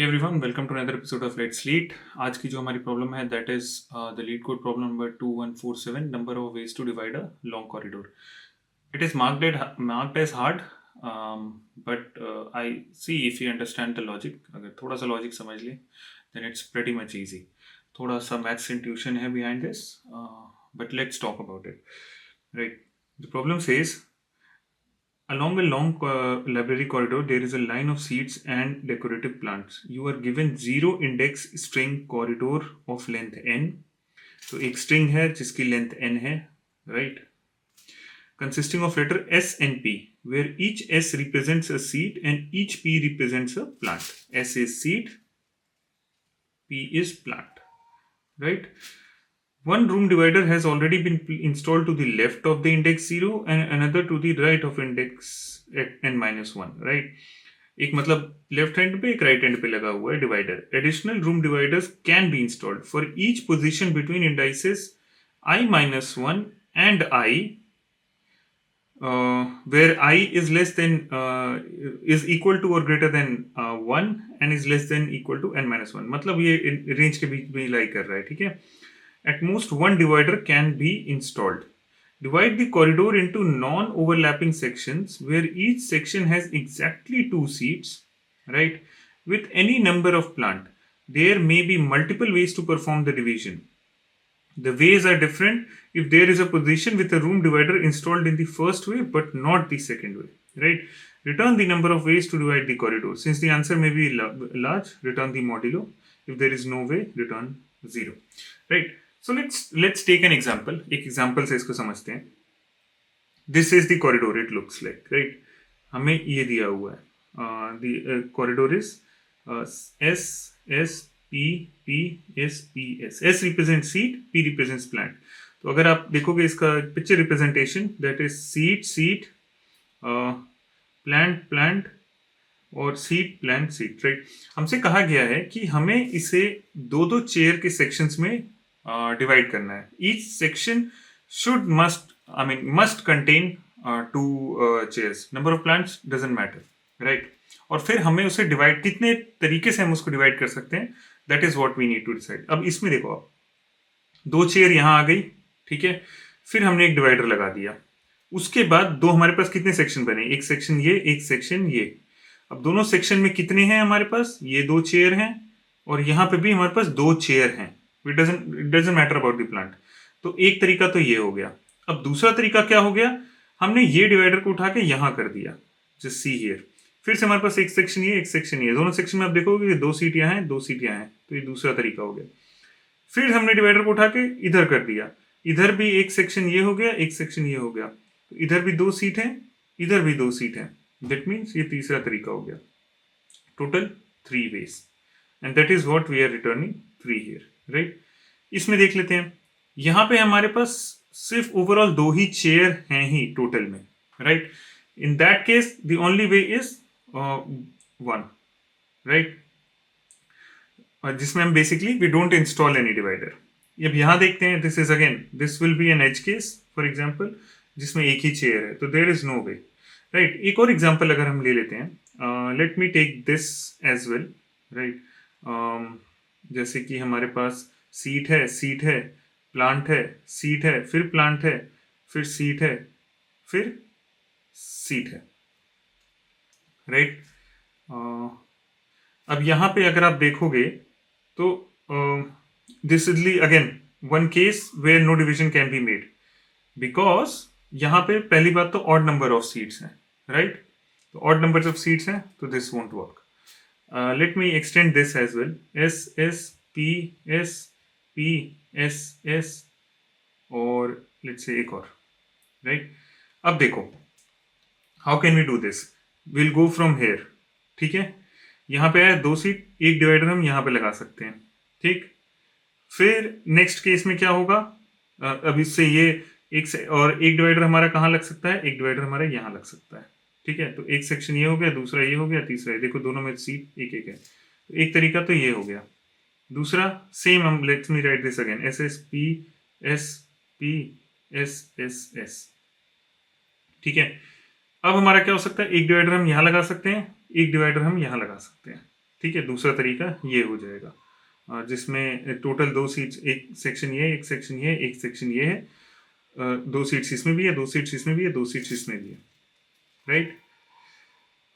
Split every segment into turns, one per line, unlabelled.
Hey everyone, welcome to another episode of Let's Lead. आज की जो हमारी प्रॉब्लम है that is the LeetCode problem number 2147, number of ways to divide a long corridor. It is marked as hard, but I see if you understand the logic. अगर थोड़ा सा logic समझ ले then it's pretty much easy. थोड़ा सा maths intuition है behind this, but let's talk about it. Right. The problem says along a long library corridor, there is a line of seats and decorative plants. You are given zero index string corridor of length n. तो एक string है जिसकी length n है, right? Consisting of letter S and P, where each S represents a seat and each P represents a plant. S is seat, P is plant, right? One room divider has already been installed to the left of the index 0 and another to the right of index at n-1, right? एक मतलब left hand पे एक right hand पे लगा हुआ है divider. Additional room dividers can be installed for each position between indices i-1 and I, where I is less than is equal to or greater than 1 and is less than equal to n-1. मतलब ये range के बीच में लाई कर रहा है, ठीक है. At most one divider can be installed. Divide the corridor into non-overlapping sections where each section has exactly 2 seats, right, with any number of plant. There may be multiple ways to perform the division. The ways are different if there is a position with a room divider installed in the first way but not the second way, right? Return the number of ways to divide the corridor. Since the answer may be large, return the modulo. If there is no way, return 0, right? So let's take an example. एक example से इसको समझते हैं. This is the corridor. It looks like, right? हमें ये दिया हुआ है. The corridor is S S P P S P S. S represents seat, P represents plant. तो अगर आप देखोगे इसका picture representation that is seat seat plant plant और सीट प्लांट सीट, राइट. हमसे कहा गया है कि हमें इसे दो दो चेयर के सेक्शंस में डिवाइड करना है. Each section should must contain 2 chairs. Number of plants doesn't matter, right. और फिर हमें उसे डिवाइड कितने तरीके से हम उसको डिवाइड कर सकते हैं, that is what we need to decide. अब इसमें देखो आप, 2 चेयर यहां आ गई, ठीक है. फिर हमने एक डिवाइडर लगा दिया. उसके बाद दो हमारे पास कितने सेक्शन बने, एक सेक्शन ये, एक सेक्शन ये. अब दोनों सेक्शन में कितने हैं हमारे पास, ये 2 चेयर हैं और यहां पे भी हमारे पास 2 चेयर हैं. It doesn't matter about the plant. तो एक तरीका तो ये हो गया. अब दूसरा तरीका क्या हो गया, हमने ये डिवाइडर को उठा के यहां कर दिया, जस्ट सी हियर. फिर से हमारे पास एक सेक्शन ये, एक सेक्शन ये. दोनों सेक्शन में आप देखोगे 2 सीट यहाँ है, 2 सीट यहाँ है. तो ये दूसरा तरीका हो गया. फिर हमने डिवाइडर को उठा के इधर कर दिया. इधर भी एक सेक्शन ये हो गया, एक सेक्शन ये हो गया. तो इधर भी 2 सीट है, इधर भी 2 सीट है. दैट मीन्स ये तीसरा तरीका हो गया. Total 3 ways and that is what we are returning 3 here, right. इसमें देख लेते हैं. यहां पे हमारे पास सिर्फ ओवरऑल 2 ही चेयर हैं ही टोटल में, right. In that case the only way is 1, right. जिसमें हम basically we don't install any divider. अब यहां देखते हैं, this is again, this will be an edge case for example जिसमें एक ही चेयर है, तो there is no way, right. एक और एग्जांपल अगर हम ले लेते हैं, let me take this as well, right. जैसे कि हमारे पास सीट है, प्लांट है, सीट है, फिर प्लांट है, फिर सीट है, फिर सीट है, राइट. अब यहां पे अगर आप देखोगे तो दिस इज ली again one case where no division can be made, because यहां पे पहली बात तो ऑड नंबर ऑफ सीट्स हैं, राइट. तो ऑड नंबर ऑफ सीट्स हैं तो this won't work. Let me extend this as well. S S P S S और लेट्स से एक और, राइट. अब देखो how can we do this. We'll go from here, ठीक है. यहाँ पे है 2 सीट, एक डिवाइडर हम यहाँ पे लगा सकते हैं, ठीक. फिर नेक्स्ट केस में क्या होगा, अब इससे ये एक से और एक डिवाइडर हमारा कहाँ लग सकता है, एक डिवाइडर हमारा यहाँ लग सकता है, ठीक है. तो एक सेक्शन ये हो गया, दूसरा ये हो गया, तीसरा ये. देखो दोनों में सीट एक एक है. तो एक तरीका तो ये हो गया. दूसरा सेम, हम let's me right this again, S S P S S S, ठीक है. अब हमारा क्या हो सकता है, एक डिवाइडर हम यहाँ लगा सकते हैं, एक डिवाइडर हम यहाँ लगा सकते हैं, ठीक है, दूसरा तरीका ये हो जाएगा जिसमें टोटल 2 सीट्स, एक सेक्शन ये है, एक सेक्शन ये है, एक सेक्शन ये है, 2 सीट्स इसमें भी है, 2 सीट्स इसमें भी है, 2 सीट्स इसमें भी है, right.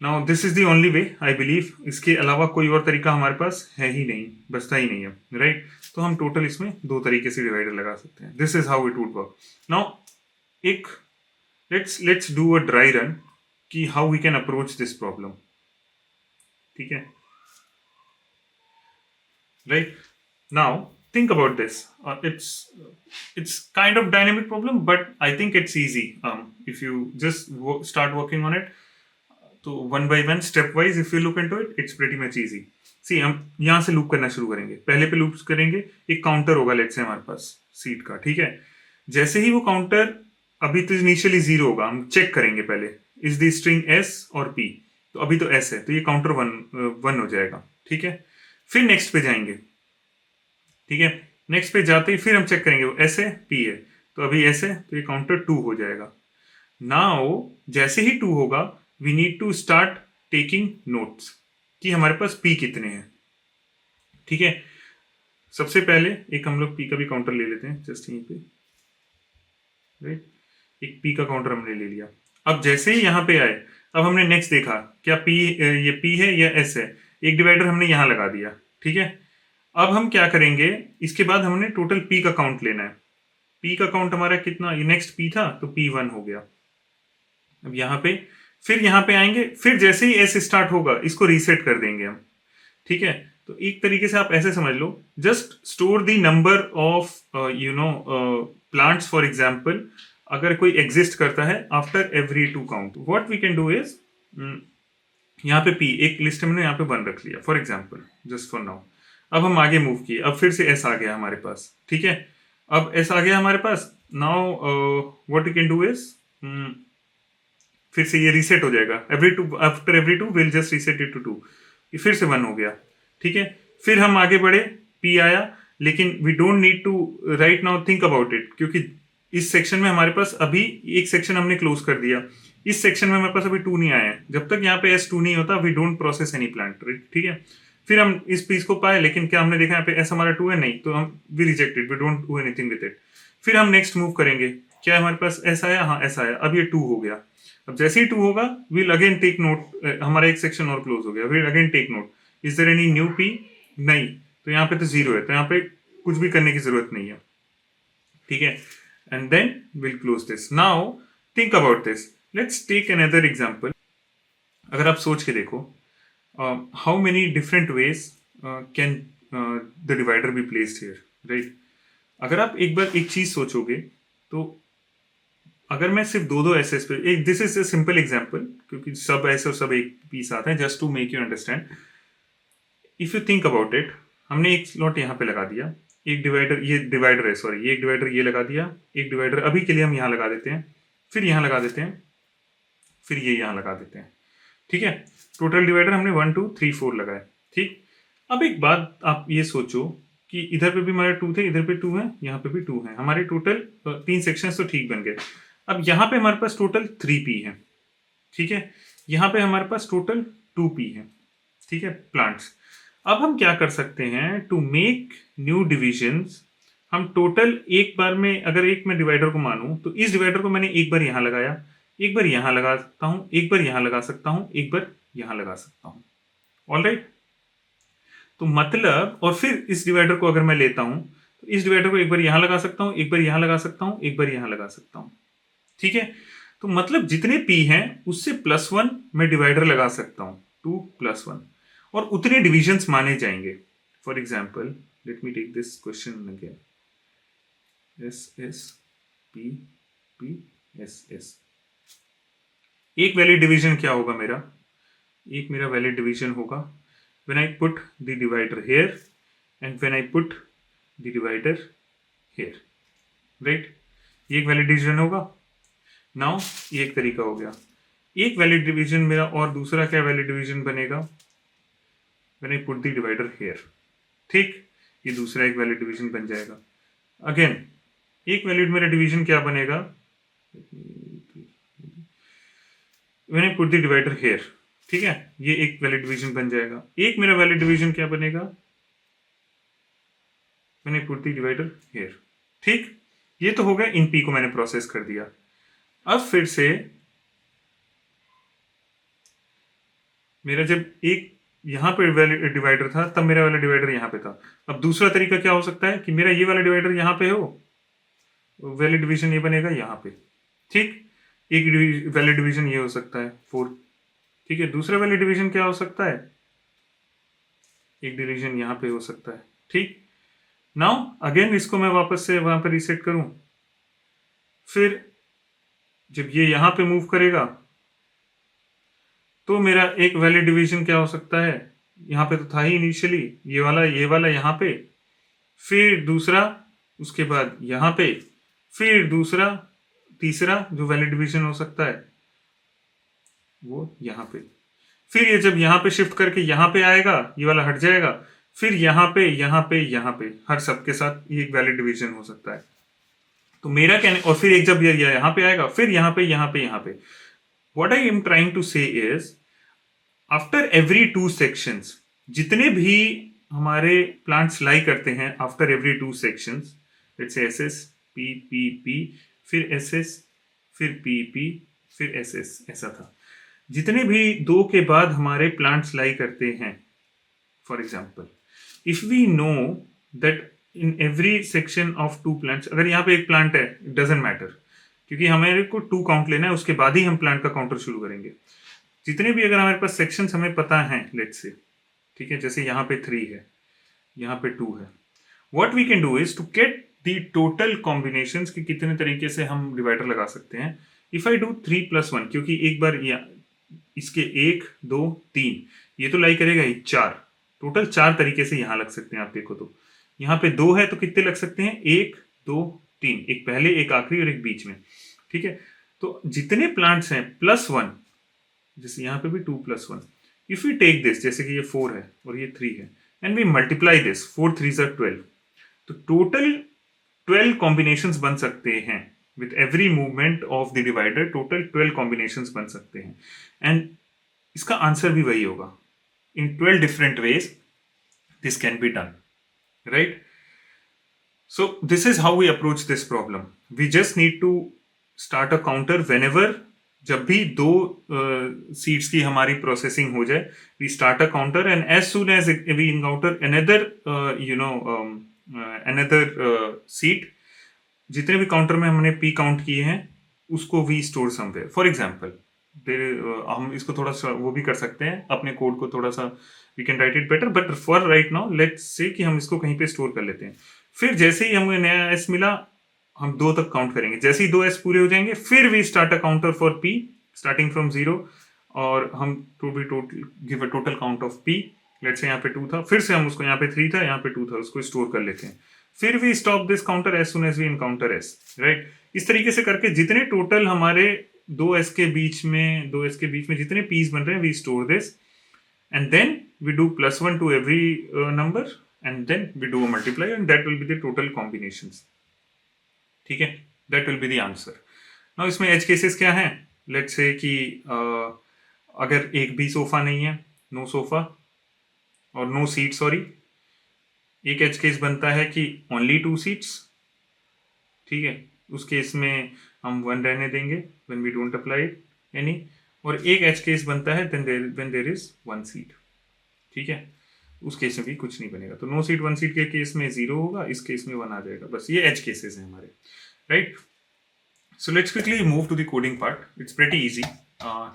Now this is the only way I believe, इसके अलावा कोई और तरीका हमारे पास है ही नहीं, बचता ही नहीं है, राइट। तो हम टोटल इसमें 2 तरीके से डिवाइडर लगा सकते हैं। This is how it would work. Now एक let's do a dry run कि how we can approach this problem, ठीक है, right. Now think about this. It's kind of dynamic problem, but I think it's easy if you just start working on it. तो one by one step wise if you look into it, it's pretty much easy. See हम यहाँ से loop करना शुरू करेंगे। पहले पे loop करेंगे, एक काउंटर होगा लेट्स से हमारे पास सीट का, ठीक है। जैसे ही वो काउंटर, अभी तो इनिशियली 0 होगा, हम चेक करेंगे पहले इज द स्ट्रिंग एस और पी, तो अभी तो एस है, तो ये काउंटर वन हो जाएगा, ठीक है। फिर नेक्स्ट पे जाएंगे, ठीक है। नेक्स्ट पे जाते ही फिर हम चेक करेंगे वो एस है पी है, तो अभी एस है, तो ये काउंटर 2 हो जाएगा। नाउ जैसे ही 2 होगा, we need to start taking notes कि हमारे पास पी कितने हैं, ठीक है। सबसे पहले एक हम लोग पी का भी काउंटर ले लेते हैं जस्ट यहीं पे, राइट। एक पी का काउंटर हमने ले लिया। अब जैसे ही यहाँ पे आए, अब हमने नेक्स्ट देखा क्या पी, ये पी है या एस है, एक डिवाइडर हमने यहाँ लगा दिया, ठीक है। अब हम क्या करेंगे, इसके बाद हमने टोटल पी का काउंट लेना है। पी का काउंट हमारा कितना, ये नेक्स्ट पी था तो पी 1 हो गया। अब यहाँ पे फिर यहाँ पे आएंगे, फिर जैसे ही एस स्टार्ट होगा इसको रीसेट कर देंगे हम, ठीक है। तो एक तरीके से आप ऐसे समझ लो, just store the number of plants for example, अगर कोई एग्जिस्ट करता है after every 2 count, what we can do is, यहाँ पे पी एक लिस्ट में यहाँ पे 1 रख लिया for example, just for now. अब हम आगे मूव किए, अब फिर से एस आ गया हमारे पास, ठीक है। अब एस आ गया हमारे पास। Now what you can do is, फिर से ये रीसेट हो जाएगा, after every 2 will just reset it to 2, ये फिर से 1 हो गया, ठीक है। फिर हम आगे बढ़े, पी आया, लेकिन we don't need to right now think about it, क्योंकि इस सेक्शन में हमारे पास अभी एक सेक्शन हमने क्लोज कर दिया, इस सेक्शन में हमारे पास अभी 2 नहीं आया है। जब तक यहाँ पे एस 2 नहीं होता, we don't process any plant, ठीक है। फिर हम इस पीस को पाए, लेकिन क्या हमने देखा यहाँ पे एस हमारा 2 है, नहीं, तो हम we rejected, we don't do anything with it. फिर हम नेक्स्ट मूव करेंगे, क्या हमारे पास एस आया, हाँ एस आया, अब ये 2 हो गया। अब जैसे ही 2 होगा, विल अगेन टेक नोट, हमारा एक सेक्शन और क्लोज हो गया, we'll again take note, is there any new P, नहीं, तो यहाँ पे तो 0 है, तो यहाँ पे कुछ भी करने की जरूरत नहीं है, ठीक है। And then we'll close this. Now think about this, let's take another example. अगर आप सोच के देखो, how many different ways can the divider be placed here, right. अगर आप एक बार एक चीज सोचोगे, तो अगर मैं सिर्फ 2 एस पे, एक this is a simple example, क्योंकि सब एस और सब एक पीस आते हैं, just to make you understand. If you think about it, हमने एक स्लॉट यहाँ पे लगा दिया, एक डिवाइडर, ये डिवाइडर है सॉरी, ये एक डिवाइडर ये लगा दिया, एक डिवाइडर अभी के लिए हम यहाँ लगा देते हैं, फिर यहाँ लगा देते हैं, फिर ये यहाँ लगा देते हैं, ठीक है। टोटल डिवाइडर हमने 1 2 3 4 लगाए, ठीक। अब एक बात आप ये सोचो कि इधर पे भी हमारे 2 थे, इधर पे 2 है, यहाँ पे भी 2 है, हमारे टोटल 3 सेक्शंस तो ठीक बन गए। अब यहाँ पे हमारे पास टोटल 3 पी है, ठीक है। यहाँ पे हमारे पास टोटल 2 पी है, ठीक है, प्लांट्स। अब हम क्या कर सकते हैं, टू मेक न्यू डिविजन्स, हम टोटल एक बार में, अगर एक मैं डिवाइडर को मानूं, तो इस डिवाइडर को मैंने एक बार यहाँ लगाया, एक बार यहाँ लगा सकता हूँ, एक बार यहाँ लगा सकता हूँ, एक बार यहाँ लगा सकता हूँ, ऑलराइट। तो मतलब, और फिर इस डिवाइडर को अगर मैं लेता हूँ, तो इस डिवाइडर को एक बार यहाँ लगा सकता हूँ, एक बार यहाँ लगा सकता हूँ, एक बार यहाँ लगा सकता हूँ, ठीक है। तो मतलब जितने पी हैं उससे +1 मैं डिवाइडर लगा सकता हूँ, 2 + 1, और उतने डिविजन्स माने जाएंगे। For example, let me take this question again, S S P P S S. एक वैलिड डिवीजन क्या होगा मेरा, एक मेरा वैलिड डिवीजन होगा when I put the divider here and when I put the divider here, right। ये एक valid division होगा। नाउ ये एक तरीका हो गया, एक वैलिड डिवीजन मेरा, और दूसरा क्या वैलिड डिवीजन बनेगा, when I put the divider here, ठीक, ये दूसरा एक वैलिड डिवीजन बन जाएगा। अगेन एक वैलिड मेरा डिवीजन क्या बनेगा, when I put the divider here, ठीक है, ये एक वैलिड डिवीजन बन जाएगा। एक मेरा वैलिड डिवीजन क्या बनेगा, मैंने पुट द डिवाइडर हियर। ठीक, ये तो हो गया, इन पी को मैंने प्रोसेस कर दिया। अब फिर से मेरा जब एक यहाँ पे वैलिड डिवाइडर था तब मेरा वाला डिवाइडर यहाँ पे था। अब दूसरा तरीका क्या हो सकता है कि मेरा ये वाला डिवाइडर यहाँ पे हो, वैलिड डिवीजन ये बनेगा यहाँ पे। ठीक, एक वैलिड डिवीजन ये हो सकता है 4। ठीक है, दूसरा वैलिड डिवीजन क्या हो सकता है, एक डिवीजन यहाँ पे हो सकता है। ठीक, नाउ अगेन इसको मैं वापस से वहां पर रीसेट करूं, फिर जब ये यहां पे मूव करेगा तो मेरा एक वैलिड डिवीजन क्या हो सकता है, यहाँ पे तो था ही इनिशियली ये वाला यहाँ पे, फिर दूसरा, उसके बाद यहाँ पे, फिर दूसरा, तीसरा जो वैलिड डिवीजन हो सकता है वो यहाँ पे। फिर ये जब यहाँ पे शिफ्ट करके यहाँ पे आएगा ये वाला हट जाएगा, फिर यहाँ पे यहाँ पे यहाँ पे हर सब के साथ ये एक वैलिड डिवीजन हो सकता है। तो मेरा कहने, और फिर एक जब ये यहाँ पे आएगा, फिर यहाँ पे यहाँ पे यहाँ पे। What I am trying to say is after every 2 sections, जितने भी हमारे प्लांट्स लाई करते हैं after every 2 sections, let's say S S P P P, फिर एस एस, फिर पी पी, फिर एस एस, ऐसा था। जितने भी 2 के बाद हमारे प्लांट्स लाई करते हैं, for example if we know that in every section of 2 plants, अगर यहाँ पे एक प्लांट है इट डजेंट मैटर, क्योंकि हमारे को 2 काउंट लेना है, उसके बाद ही हम प्लांट का काउंटर शुरू करेंगे। जितने भी अगर हमारे पास सेक्शंस हमें पता हैं, लेट्स से, ठीक है, जैसे यहाँ पे 3 है, यहाँ पे 2 है, what we can do is to get the total combinations कि कितने तरीके से हम डिवाइडर लगा सकते हैं। इफ आई डू 3 + 1, क्योंकि एक बार इसके 1 2 3 ये तो लाई करेगा ही 4, टोटल 4 तरीके से यहाँ लग सकते हैं। आप देखो तो यहाँ पे 2 है तो कितने लग सकते हैं, 1 2 3, एक पहले, एक आखिरी और एक बीच में। ठीक है, तो जितने प्लांट्स हैं +1, जैसे यहाँ पे भी 2 + 1, इफ यू टेक दिस, जैसे कि ये 4 है और ये 3 है, एंड वी मल्टीप्लाई दिस, 4 3 12, तो टोटल 12 कॉम्बिनेशंस बन सकते हैं। With every movement of the divider total 12 combinations बन सकते हैं, एंड इसका आंसर भी वही होगा, इन 12 different ways this can be done, right. So this is how we approach this problem. We just need to start a counter whenever, जब भी 2 seeds की हमारी प्रोसेसिंग हो जाए, we start a counter, and as soon as we encounter another another seed, जितने भी counter में हमने p काउंट किए हैं उसको we store somewhere. For example, हम इसको थोड़ा सा वो भी कर सकते हैं, अपने कोड को थोड़ा सा we can write it better, but for right now let's say कि हम इसको कहीं पे स्टोर कर लेते हैं। फिर जैसे ही हमें नया एस मिला हम 2 तक काउंट करेंगे, जैसे ही 2 एस पूरे हो जाएंगे फिर we start a counter for P starting from 0, और हम to be total give a total count of P. Let's say यहाँ पे 2 था, फिर से हम उसको, यहाँ पे 3 था, यहाँ पे 2 था, उसको स्टोर कर लेते हैं। फिर we stop this counter as soon as we encounter S, right. इस तरीके से करके जितने टोटल हमारे 2 एस के बीच में जितने पीस बन रहे हैं we store this, and then we do +1 to every number, and then we do a multiply, and that will be the total combinations. ठीक है, that will be the answer. Now इसमें edge cases क्या हैं? Let's say कि अगर एक भी sofa नहीं है, no sofa और no seat, sorry, एक edge case बनता है कि only 2 seats, ठीक है, उस केस में हम 1 रहने देंगे when we don't apply any, और एक edge case बनता है when there is 1 seat, ठीक है, उस केस में भी कुछ नहीं बनेगा। तो नो सीट 1 सीट के केस में 0 होगा, इस केस में 1 आ जाएगा। बस ये एज केसेस हैं हमारे, right. So let's quickly move to the coding part, it's pretty easy,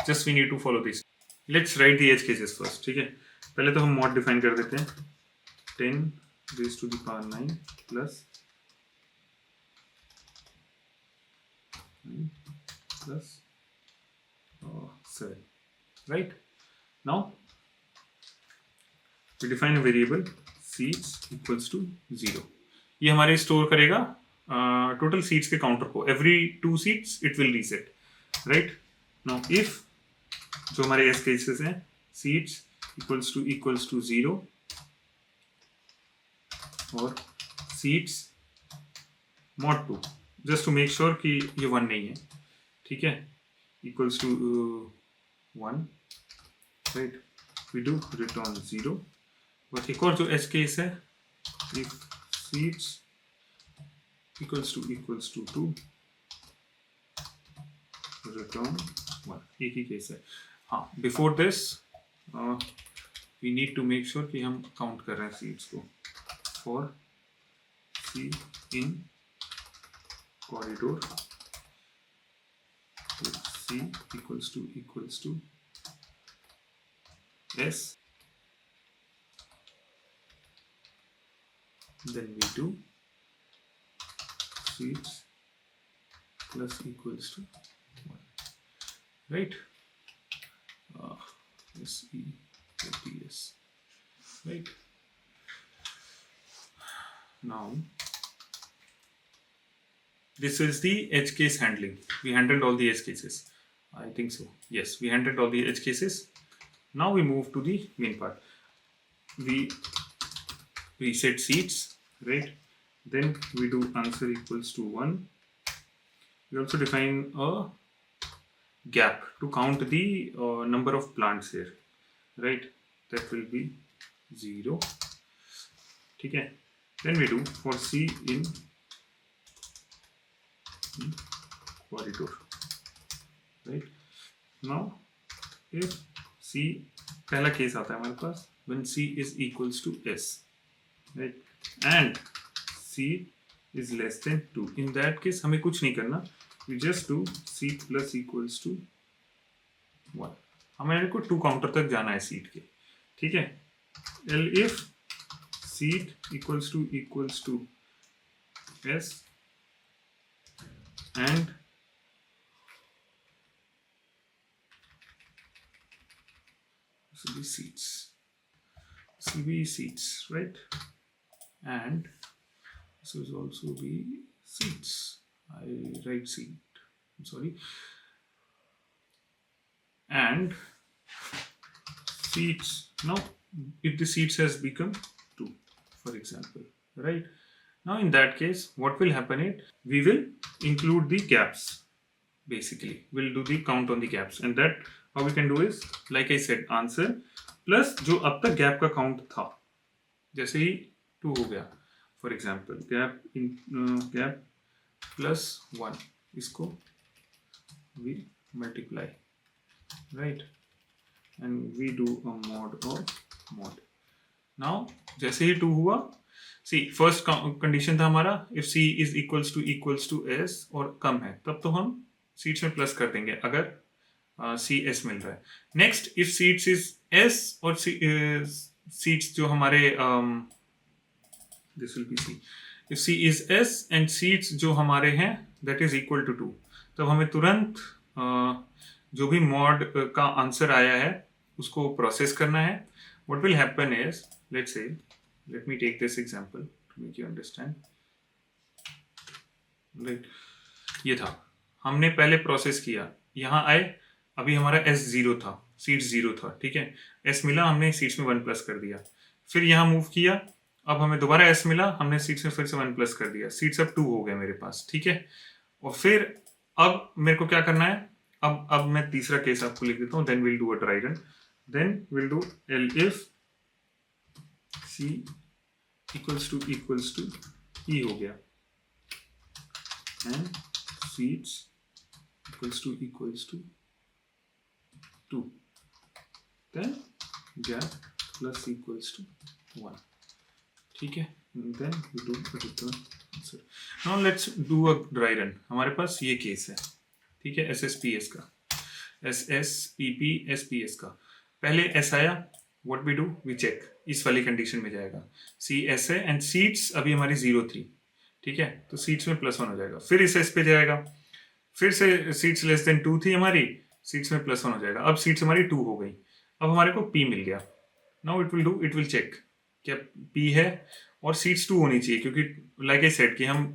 just we need to follow this. Let's write the edge cases first, ठीक है। पहले तो हम मॉड डिफाइन कर देते हैं, 10⁻⁹ plus plus 7, right? Now we define a variable seeds equals to 0. ये हमारे स्टोर करेगा टोटल सीट्स के काउंटर को, every 2 seats it will reset, right. Now if जो हमारे एस केसेस हैं, सीट्स इक्वल्स टू 0 और seats mod 2, just to make sure कि ये 1 नहीं है, ठीक है, equals to 1, right, we do return 0। But एक और जो एज केस है, if seats equals to 2 return 1, एक ही केस है। हाँ, before this we need to make sure कि हम काउंट कर रहे हैं सीट्स को। For C in corridor C equals to S, then we do seats plus equals to 1, right? SETS, right? Now this is the edge case handling. We handled all the edge cases. I think so. Yes, we handled all the edge cases. Now we move to the main part. We reset seats, right? Then we do answer equals to 1. We also define a gap to count the number of plants here, right? That will be 0. ठीक है? Then we do for C in corridor, right? Now if C, पहला case आता है हमारे पास when C is equals to S, right? And C is less than 2. In that case हमें कुछ नहीं करना, we just do C plus equals to 1. हमें को 2 काउंटर तक जाना है सीट के, ठीक है? L if seat equals to S and this will be seats, this will be seats, right? And this will also be seats. I write seat, I'm sorry. And seats, now if the seats has become 2, for example, right? Now in that case what will happen is we will include the gaps. Basically we'll do the count on the gaps, and that how we can do is like I said, answer plus जो अब तक gap का count था, जैसे ही 2 हो गया, for example gap plus 1, इसको we multiply, right? And we do a mod of mod. Now जैसे ही 2 हुआ, सी फर्स्ट कंडीशन था हमारा if C is equals to S और कम है, तब तो हम सीट्स में प्लस कर देंगे अगर C S मिल रहा है। Next if seats is S और सीट्स जो हमारे this will B C, if C is S and seats जो हमारे हैं दैट इज इक्वल टू 2, तब हमें तुरंत जो भी मॉड का आंसर आया है उसको प्रोसेस करना है। What will happen is, let's say, let me take this example to make you understand, right? ये था, हमने पहले प्रोसेस किया, यहाँ आए, अभी हमारा S 0 था, सीट्स 0 था, ठीक है? S मिला, हमने सीट्स में 1 प्लस कर दिया, फिर यहाँ मूव किया, अब हमें दोबारा S मिला, हमने सीट्स में फिर से 1 प्लस कर दिया, सीट्स अब 2 हो गए मेरे पास, ठीक है? और फिर अब मेरे को क्या करना है, अब मैं तीसरा केस आपको लिख देता हूँ, then will do a dry run, then will do L if C equals to E हो गया, and seats equals to 2, then gap plus equals to 1, ठीक है? then we do return answer. Now let's do a dry run. हमारे पास ये case है, ठीक है? SSPS का, SSPPSPS का, पहले S आया, what we do, we check, इस वाली कंडीशन में जाएगा, C S है एंड सीट्स अभी हमारी 0 थी, ठीक है? तो सीट्स में +1 हो जाएगा, फिर इस S पे जाएगा, फिर से सीट्स लेस देन 2 थी हमारी, सीट्स में +1 हो जाएगा, अब सीट्स हमारी 2 हो गई, अब हमारे को P मिल गया। नाउ इट विल चेक क्या P है और सीट्स 2 होनी चाहिए, क्योंकि लाइक आई सेड कि हम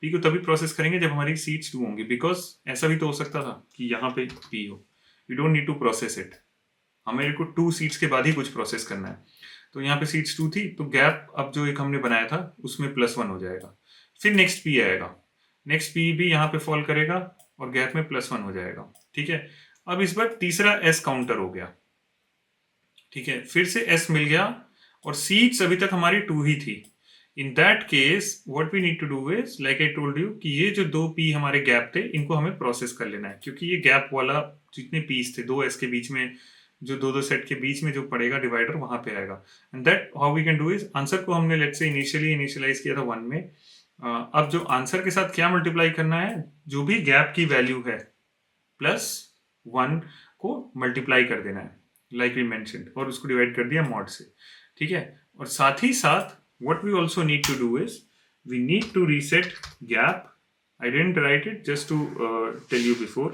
P को तभी प्रोसेस करेंगे जब हमारी सीट्स 2 होंगी, बिकॉज ऐसा भी तो हो सकता था कि यहाँ पे P हो, you don't need to process it, हमें को 2 सीट्स के बाद ही कुछ प्रोसेस करना है। तो यहाँ पे सीट्स 2 थी, तो गैप अब जो एक हमने बनाया था उसमें +1 हो जाएगा, फिर नेक्स्ट P आएगा, नेक्स्ट P भी यहाँ पे फॉल करेगा और गैप में +1 हो जाएगा, ठीक है? अब इस बार तीसरा S काउंटर हो गया, ठीक है, फिर से s मिल गया और सीट्स अभी तक हमारी 2 ही थी। In that case what we need to do is like I told you कि ये जो 2 p हमारे गैप थे इनको हमें प्रोसेस कर लेना है, क्योंकि ये गैप वाला जितने पीस थे 2s के बीच में, जो दो सेट के बीच में जो पड़ेगा डिवाइडर वहां पे आएगा। And that how we can do is, answer को हमने लेट्स से इनिशियली इनिशियलाइज किया था 1 में। अब जो आंसर के साथ क्या मल्टीप्लाई करना है, जो भी गैप की वैल्यू है प्लस 1 को मल्टीप्लाई कर देना है लाइक वी मेंशन्ड, और उसको डिवाइड कर दिया मॉड से। ठीक है, और साथ ही साथ what we also need to do is we need to reset gap. I didn't write it just to tell you before,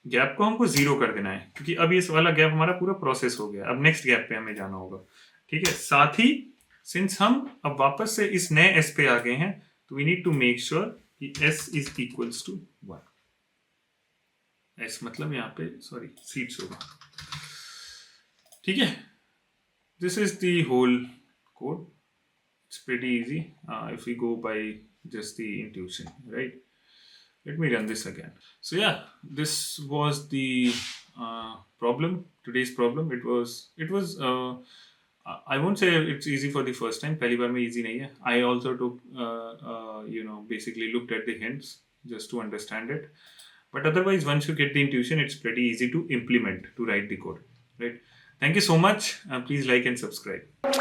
gap को हमको 0 कर देना है, क्योंकि अब इस वाला गैप हमारा पूरा प्रोसेस हो गया, अब नेक्स्ट गैप पे हमें जाना होगा। ठीक है, साथ ही सिंस हम अब वापस से इस नए s पे आ गए हैं, तो we need to make sure कि s is equals to 1। s मतलब यहाँ पे सॉरी सीट्स होगा। ठीक है, this is the whole code, it's pretty easy if we go by just the intuition, right? Let me run this again. So yeah, this was the today's problem. It was I won't say it's easy for the first time, पहली बार में easy नहीं है। I also took basically looked at the hints just to understand it, but otherwise once you get the intuition, it's pretty easy to implement, to write the code, right? Thank you so much. Please like and subscribe.